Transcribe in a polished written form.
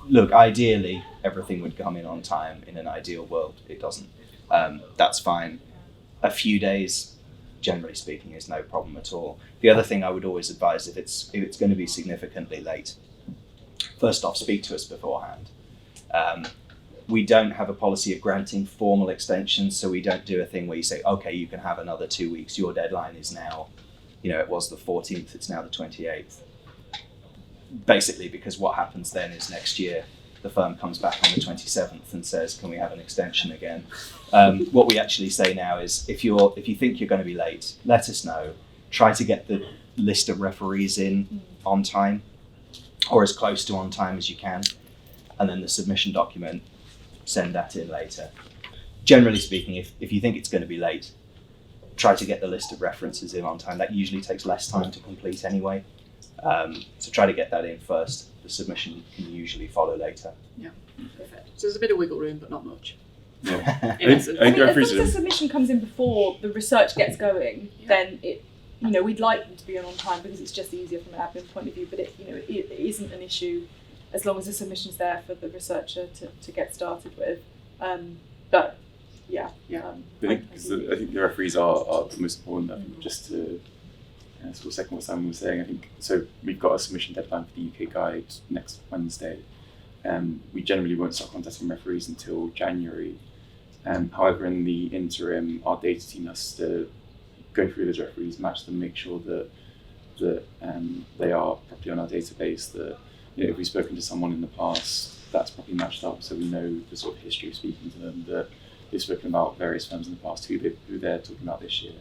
Look, ideally, everything would come in on time. In an ideal world, it doesn't. That's fine. A few days, generally speaking, is no problem at all. The other thing I would always advise, if it's going to be significantly late, first off, speak to us beforehand. We don't have a policy of granting formal extensions, so we don't do a thing where you say, okay, you can have another 2 weeks. Your deadline is now, it was the 14th, it's now the 28th. Basically, because what happens then is next year the firm comes back on the 27th and says, can we have an extension again? What we actually say now is, if you think you're going to be late, let us know. Try to get the list of referees in on time, or as close to on time as you can, and then the submission document, send that in later. Generally speaking, if you think it's going to be late, try to get the list of references in on time. That usually takes less time to complete anyway. So try to get that in first. The submission can usually follow later. Yeah, perfect. So there's a bit of wiggle room, but not much. Yeah. I think as long as the submission comes in before the research gets going, then we'd like them to be on time because it's just easier from an admin point of view. But it isn't an issue as long as the submission's there for the researcher to get started with. But yeah. I think the referees are the most important. I think just to sort of second what Simon was saying, I think so. We've got a submission deadline for the UK guide next Wednesday. We generally won't start contacting referees until January. However, in the interim, our data team has to go through those referees, match them, make sure that they are properly on our database. That if we've spoken to someone in the past, that's properly matched up, so we know the sort of history of speaking to them. That they've spoken about various firms in the past who they're talking about this year.